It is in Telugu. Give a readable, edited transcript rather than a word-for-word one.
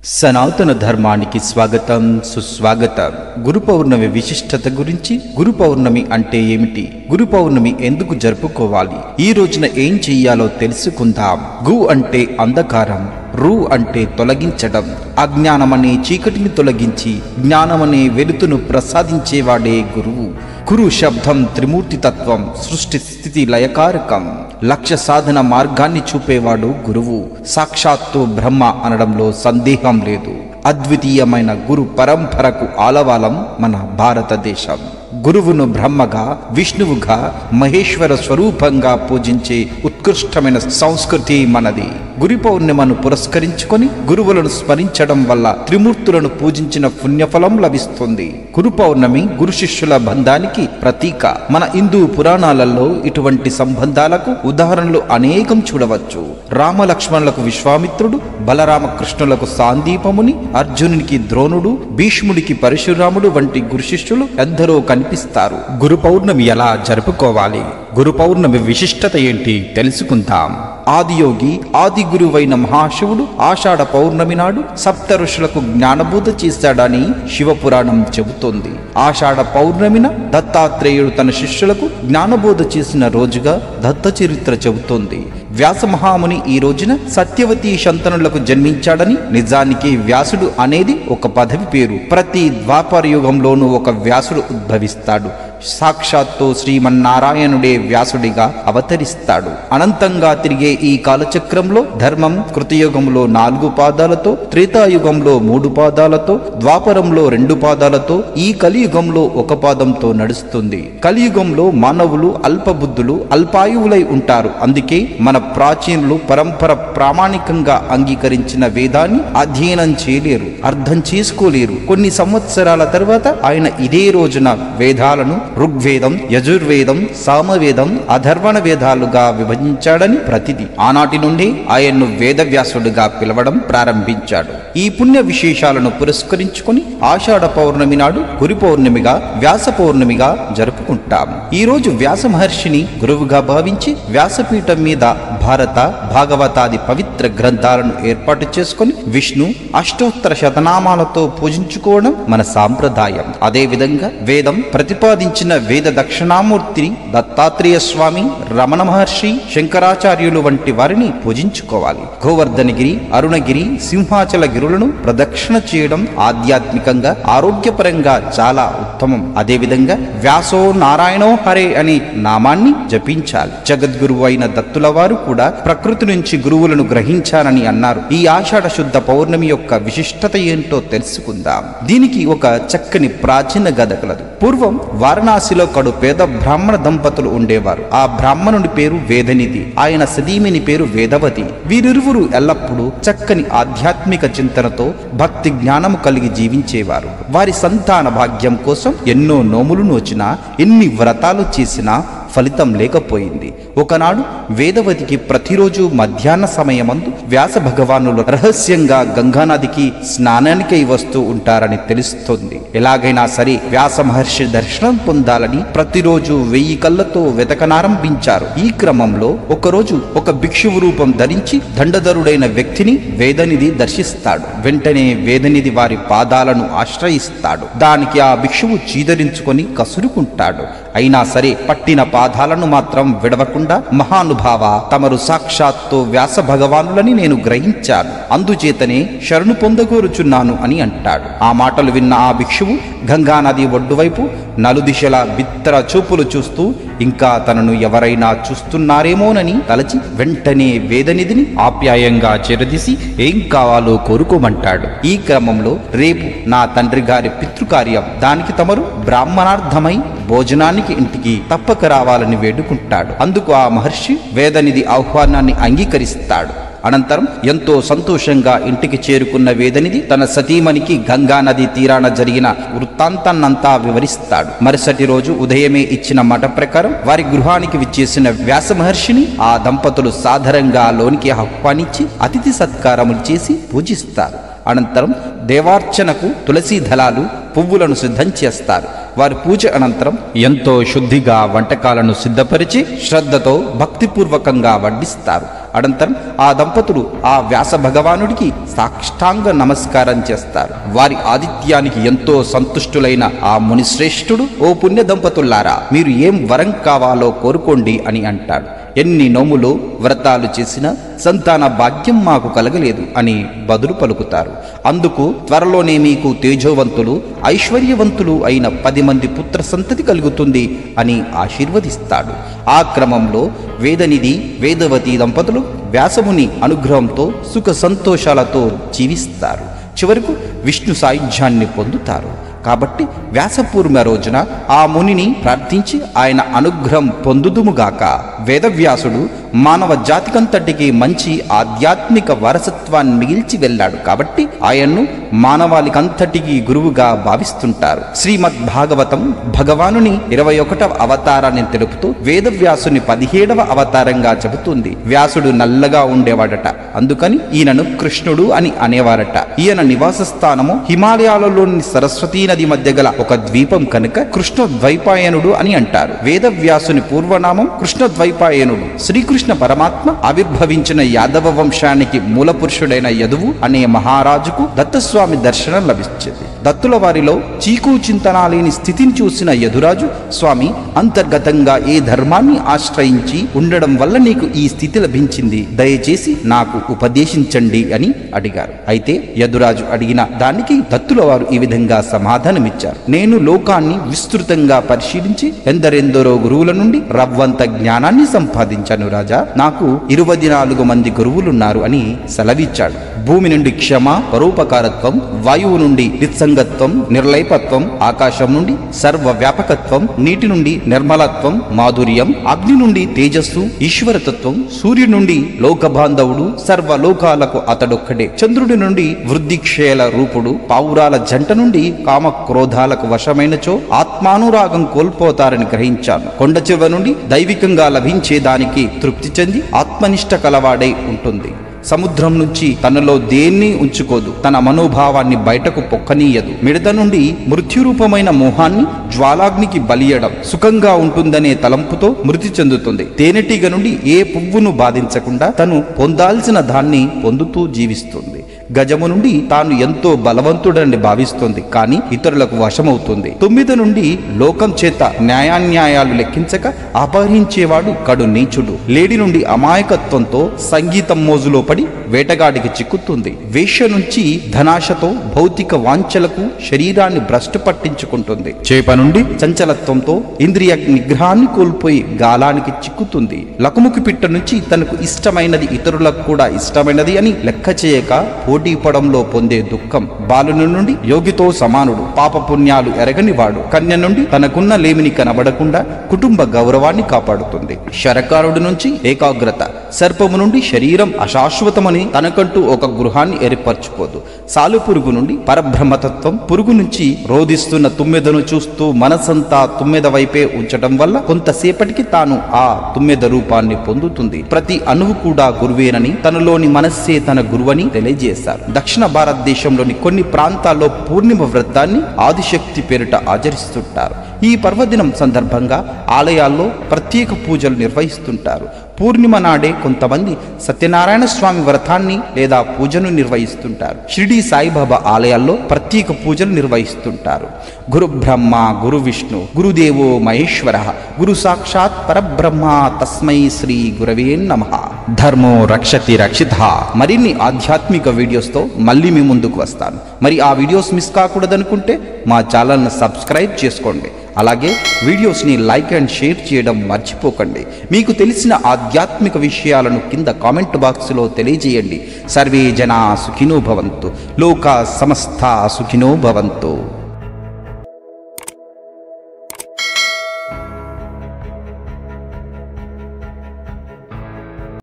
సనాతన ధర్మానికి స్వాగతం సుస్వాగతం. గురు పౌర్ణమి విశిష్టత గురించి, గురు పౌర్ణమి అంటే ఏమిటి, గురు పౌర్ణమి ఎందుకు జరుపుకోవాలి, ఈ రోజున ఏం చెయ్యాలో తెలుసుకుందాం. గు అంటే అంధకారం, రు అంటే తొలగించడం. అజ్ఞానమనే చీకటిని తొలగించి జ్ఞానమనే వెలుతును ప్రసాదించేవాడే గురువు. కురు శబ్దం త్రిమూర్తి తత్వం, సృష్టి స్థితి లయకారకం. లక్ష్య సాధన మార్గాన్ని చూపేవాడు గురువు. సాక్షాత్తు బ్రహ్మ అనడంలో సందేహం లేదు. అద్వితీయమైన గురు పరంపరకు ఆలవాలం మన భారతదేశం. గురువును బ్రహ్మగా, విష్ణువుగా, మహేశ్వర స్వరూపంగా పూజించే ఉత్కృష్టమైన సంస్కృతి మనది. గురు పౌర్ణిమను పురస్కరించుకొని గురువులను స్మరించడం వల్ల త్రిమూర్తులను పూజించిన పుణ్యఫలం లభిస్తుంది. గురు పౌర్ణమి గురు శిష్యుల బంధానికి ప్రతీక. మన హిందూ పురాణాలలో ఇటువంటి సంబంధాలకు ఉదాహరణలు అనేకం చూడవచ్చు. రామలక్ష్మణులకు విశ్వామిత్రుడు, బలరామకృష్ణులకు సాందీపముని, అర్జునునికి ద్రోణుడు, భీష్ముడికి పరశురాముడు వంటి గురు శిష్యులు ఎందరో కనిపిస్తారు. గురు పౌర్ణమి ఎలా జరుపుకోవాలి, గురు పౌర్ణమి విశిష్టత ఏంటి తెలుసుకుందాం. ఆదియోగి, ఆది గురువైన మహాశివుడు ఆషాఢ పౌర్ణమి నాడు సప్త ఋషులకు జ్ఞానబోధ చేశాడని శివపురాణం చెబుతోంది. ఆషాఢ పౌర్ణమిన దత్తాత్రేయుడు తన శిష్యులకు జ్ఞానబోధ చేసిన రోజుగా దత్త చరిత్ర చెబుతోంది. వ్యాస మహాముని ఈ రోజున సత్యవతి శంతనులకు జన్మించాడని. నిజానికి వ్యాసుడు అనేది ఒక పదవి పేరు. ప్రతి ద్వాపర యుగంలోనూ ఒక వ్యాసుడు ఉద్భవిస్తాడు. సాక్షాత్తు శ్రీమన్నారాయణుడే వ్యాసుడిగా అవతరిస్తాడు. అనంతంగా తిరిగే ఈ కాలచక్రంలో ధర్మం కృతయుగంలో 4 పాదాలతో, త్రేతాయుగంలో 3 పాదాలతో, ద్వాపరంలో 2 పాదాలతో, ఈ కలియుగంలో 1 పాదంతో నడుస్తుంది. కలియుగంలో మానవులు అల్పబుద్ధులు, అల్పాయువులై ఉంటారు. అందుకే మన ప్రాచీనులు పరంపర ప్రామాణికంగా అంగీకరించిన వేదాన్ని అధ్యయనం చేయలేరు, అర్థం చేసుకోలేరు. కొన్ని సంవత్సరాల తర్వాత ఆయన ఇదే రోజున వేదాలను ఋగ్వేదం, యజుర్వేదం, సామవేదం, అథర్వణ వేదాలుగా విభజించాడని ప్రతిది. ఆనాటి నుండి ఆయన్ను వేదవ్యాసుడుగా పిలవడం ప్రారంభించాడు. ఈ పుణ్య విశేషాలను పురస్కరించుకొని ఆషాఢ పౌర్ణమి నాడు గురు పౌర్ణమిగా, వ్యాస పౌర్ణమిగా జరుపుకుంటాము. ఈ రోజు వ్యాస మహర్షిని గురువుగా భావించి వ్యాసపీఠం మీద భారత, భాగవతాది పవిత్ర గ్రంథాలను ఏర్పాటు చేసుకుని విష్ణు అష్టోత్తర శతనామాలతో పూజించుకోవడం మన సాంప్రదాయం. అదే విధంగా వేదం ప్రతిపాదించిన వేద దక్షిణామూర్తిని దత్తాత్రేయ స్వామి, రమణ మహర్షి, శంకరాచార్యులు వంటి వారిని పూజించుకోవాలి. గోవర్ధనగిరి, అరుణగిరి, సింహాచల గిరులను ప్రదక్షిణ చేయడం ఆధ్యాత్మికంగా, ఆరోగ్యపరంగా చాలా ఉత్తమం. అదేవిధంగా వ్యాసో నారాయణో హరే అనే నామాన్ని జపించాలి. జగద్గురువు అయిన దత్తుల వారు కూడా ప్రకృతి నుంచి గురువులను గ్రహించారని అన్నారు. ఈ ఆషాఢ శుద్ధ పౌర్ణమి యొక్క విశిష్టత ఏంటో తెలుసుకుందాం. దీనికి ఒక చక్కని ప్రాచీన గద కలదు. పూర్వం వారణాసిలో కడు పేద బ్రాహ్మణ దంపతులు ఉండేవారు. ఆ బ్రాహ్మణుడి పేరు వేదనిధి, ఆయన సతీమణి పేరు వేదవతి. వీరిరువురు ఎల్లప్పుడూ చక్కని ఆధ్యాత్మిక చింతనతో భక్తి జ్ఞానము కలిగి జీవించేవారు. వారి సంతాన భాగ్యం కోసం ఎన్నో నోములు నోచినా, ఎన్ని వ్రతాలు చేసినా ఫలితం లేకపోయింది. ఒకనాడు వేదవతికి ప్రతిరోజు మధ్యాహ్న సమయమందు వ్యాస భగవానులు రహస్యంగా గంగానదికి స్నానానికై వస్తూ ఉంటారని తెలుస్తోంది. ఎలాగైనా సరే వ్యాస మహర్షి దర్శనం పొందాలని ప్రతిరోజు 1000 కళ్ళతో వెతకనారంభించారు. ఈ క్రమంలో ఒకరోజు ఒక భిక్షువు రూపం ధరించి దండధరుడైన వ్యక్తిని వేదనిధి దర్శిస్తాడు. వెంటనే వేదనిధి వారి పాదాలను ఆశ్రయిస్తాడు. దానికి ఆ భిక్షువు చీదరించుకొని కసురుకుంటాడు. అయినా సరే పట్టిన పాదాలను మాత్రం విడవకుండా, మహానుభావ, తమరు సాక్షాత్తు వ్యాస భగవానులని నేను గ్రహించాను, అందుచేతనే శరణు పొందగోరుచున్నాను అని అంటాడు. ఆ మాటలు విన్న ఆ భిక్షువు గంగానది ఒడ్డువైపు నలుదిశలా బిత్తర చూపులు చూస్తూ ఇంకా తనను ఎవరైనా చూస్తున్నారేమోనని తలచి వెంటనే వేదనిధిని ఆప్యాయంగా చేరదీసి ఏం కావాలో కోరుకోమంటాడు. ఈ క్రమంలో రేపు నా తండ్రి గారి పితృకార్యం, దానికి తమరు బ్రాహ్మణార్థమై భోజనానికి ఇంటికి తప్పక రావాలని వేడుకుంటాడు. అందుకు ఆ మహర్షి వేదనిధి ఆహ్వానాన్ని అంగీకరిస్తాడు. అనంతరం ఎంతో సంతోషంగా ఇంటికి చేరుకున్న వేదనిధి తన సతీమణికి గంగానది తీరాన జరిగిన వృత్తాంతాన్నంతా వివరిస్తాడు. మరుసటి రోజు ఉదయమే ఇచ్చిన మాట ప్రకారం వారి గృహానికి విచ్చేసిన వ్యాస మహర్షిని ఆ దంపతులు సాదరంగా లోనికి ఆహ్వానించి అతిథి సత్కారములు చేసి పూజిస్తారు. అనంతరం దేవార్చనకు తులసి దళాలు, పువ్వులను సిద్ధం చేస్తారు. వారి పూజ అనంతరం ఎంతో శుద్ధిగా వంటకాలను సిద్ధపరిచి శ్రద్ధతో భక్తిపూర్వకంగా వడ్డిస్తారు. అనంతరం ఆ దంపతులు ఆ వ్యాస భగవానుడికి సాష్టాంగ నమస్కారం చేస్తారు. వారి ఆతిథ్యానికి ఎంతో సంతుష్టులైన ఆ మునిశ్రేష్ఠుడు, ఓ పుణ్య దంపతులారా, మీరు ఏం వరం కావాలో కోరుకోండి అని అంటాడు. ఎన్ని నోములు వ్రతాలు చేసినా సంతాన భాగ్యం మాకు కలగలేదు అని బదులు పలుకుతారు. అందుకు త్వరలోనే మీకు తేజోవంతులు ఐశ్వర్యవంతులు అయిన 10 మంది పుత్ర సంతతి కలుగుతుంది అని ఆశీర్వదిస్తాడు. ఆ క్రమంలో వేదనిధి వేదవతి దంపతులు వ్యాసముని అనుగ్రహంతో సుఖ సంతోషాలతో జీవిస్తారు. చివరకు విష్ణు సాయుధ్యాన్ని పొందుతారు. కాబట్టి వ్యాసపూర్ణ రోజున ఆ మునిని ప్రార్థించి ఆయన అనుగ్రహం పొందుదుముగాక. వేదవ్యాసుడు మానవ జాతికంతటికి మంచి ఆధ్యాత్మిక వారసత్వాన్ని మిగిల్చి వెళ్ళాడు. కాబట్టి ఆయన్ను మానవాళికంతటికి గురువుగా భావిస్తుంటారు. శ్రీమద్ భాగవతం భగవానుని 21వ అవతారాన్ని తెలుపుతూ వేదవ్యాసుని 17వ అవతారంగా చెబుతుంది. వ్యాసుడు నల్లగా ఉండేవాడట, అందుకని ఈయనను కృష్ణుడు అని అనేవారట. ఈయన నివాస స్థానము హిమాలయాలలోని సరస్వతీ నది మధ్య గల ఒక ద్వీపం కనుక కృష్ణద్వైపాయనుడు అని అంటారు. వేదవ్యాసుని పూర్వనామం కృష్ణద్వైపాయనుడు. శ్రీకృష్ణ పరమాత్మ ఆవిర్భవించిన యాదవ వంశానికి మూల పురుషుడైన యదువు అనే మహారాజుకు దత్తస్వామి దర్శనం లభించింది. దత్తుల వారిలో చీకు చింతన లేని స్థితిని చూసిన యదురాజు, స్వామి, అంతర్గతంగా ఏ ధర్మాన్ని ఆశ్రయించి ఉండడం వల్ల నీకు ఈ స్థితి లభించింది, దయచేసి నాకు ఉపదేశించండి అని అడిగారు. అయితే యదురాజు అడిగిన దానికి దత్తుల వారు ఈ విధంగా సమాధానమిచ్చారు. నేను లోకాన్ని విస్తృతంగా పరిశీలించి ఎందరెందరో గురువుల నుండి రవ్వంత జ్ఞానాన్ని సంపాదించాను రాజా. నాకు 24 మంది గురువులున్నారు అని సెలవిచ్చాడు. భూమి నుండి క్షమ పరోపకారత్వం, వాయువు నుండి నిస్సంగత్వం నిర్లైపత్వం, ఆకాశం నుండి సర్వ వ్యాపకత్వం, నీటి నుండి నిర్మలత్వం మాధుర్యం, అగ్ని నుండి తేజస్సు ఈశ్వరతత్వం, సూర్యుడి నుండి లోకబాంధవుడు సర్వలోకాలకు అతడొక్కడే, చంద్రుడి నుండి వృద్ధిక్షేల రూపుడు, పావురాల జంట నుండి కామ క్రోధాలకు వశమైనచో ఆత్మానురాగం కోల్పోతారని గ్రహించాను. కొండ చివ నుండి దైవికంగా లభించే దానికి తృప్తి చెంది ఆత్మనిష్ట కలవాడై ఉంటుంది. సముద్రం నుంచి తనలో దేన్ని ఉంచుకోదు, తన మనోభావాన్ని బయటకు పొక్కనీయదు. మిడత నుండి మృత్యురూపమైన మోహాన్ని జ్వాలాగ్నికి బలియడం సుఖంగా ఉంటుందనే తలంపుతో మృతి చెందుతుంది. తేనెటీగ నుండి ఏ పువ్వును బాధించకుండా తను పొందాల్సిన దాన్ని పొందుతూ జీవిస్తుంది. గజము నుండి తాను ఎంతో బలవంతుడని భావిస్తుంది, కానీ ఇతరులకు వశమవుతుంది. 9 నుండి లోకం చేత న్యాయాన్యాయాలు లెక్కించక అపహరించేవాడు కడు నీచుడు. లేడి నుండి అమాయకత్వంతో సంగీతం మోజులో పడి వేటగాడికి చిక్కుతుంది. వేశ్య నుంచి ధనాశతో భౌతిక వాంఛలకు శరీరాన్ని భ్రష్టు పట్టించుకుంటుంది. చేప నుండి చంచలత్వంతో ఇంద్రియ నిగ్రహాన్ని కోల్పోయి గాలానికి చిక్కుతుంది. లకుముకి పిట్ట నుంచి తనకు ఇష్టమైనది ఇతరులకు కూడా ఇష్టమైనది అని లెక్క చేయక పోటీపడంలో పొందే దుఃఖం. బాలుని నుండి యోగితో సమానుడు, పాపపుణ్యాలు ఎరగనివాడు. కన్య నుండి తనకున్న లేమిని కనబడకుండా కుటుంబ గౌరవాన్ని కాపాడుతుంది. శరకారుడి నుంచి ఏకాగ్రత, సర్పము నుండి శరీరం అశాశ్వతమని తనకంటూ ఒక గృహాన్ని ఏర్పరచుకోదు. సాలుపురుగు నుండి పరబ్రహ్మతత్వం, పురుగు నుంచి రోధిస్తున్న తుమ్మెదను చూస్తూ మనసంతా తుమ్మెద వైపే ఉంచడం వల్ల కొంతసేపటికి తాను ఆ తుమ్మెద రూపాన్ని పొందుతుంది. ప్రతి అణువు కూడా గురువేనని, తనలోని మనస్సే తన గురువని తెలియజేస్తారు. దక్షిణ భారతదేశంలోని కొన్ని ప్రాంతాల్లో పూర్ణిమ వ్రతాన్ని ఆదిశక్తి పేరిట ఆచరిస్తుంటారు. ఈ పర్వదినం సందర్భంగా ఆలయాల్లో ప్రత్యేక పూజలు నిర్వహిస్తుంటారు. పూర్ణిమ నాడే కొంతమంది సత్యనారాయణ స్వామి వ్రతాన్ని లేదా పూజను నిర్వహిస్తుంటారు. షిరిడి సాయిబాబా ఆలయాల్లో ప్రత్యేక పూజలు నిర్వహిస్తుంటారు. గురు బ్రహ్మ గురు విష్ణు గురుదేవో మహేశ్వర గురు సాక్షాత్ పరబ్రహ్మ తస్మై శ్రీ గురవే నమః. ధర్మో రక్షతి రక్షిత. మరిన్ని ఆధ్యాత్మిక వీడియోస్తో మళ్ళీ మీ ముందుకు వస్తాను. మరి ఆ వీడియోస్ మిస్ కాకూడదనుకుంటే మా ఛానల్ని సబ్స్క్రైబ్ చేసుకోండి. అలాగే వీడియోస్ని లైక్ అండ్ షేర్ చేయడం మర్చిపోకండి. మీకు తెలిసిన ఆధ్యాత్మిక విషయాలను కింద కామెంట్ బాక్స్లో తెలియజేయండి. సర్వే జనా సుఖినో భవంతు, లోకా సమస్తా సుఖినో భవంతు.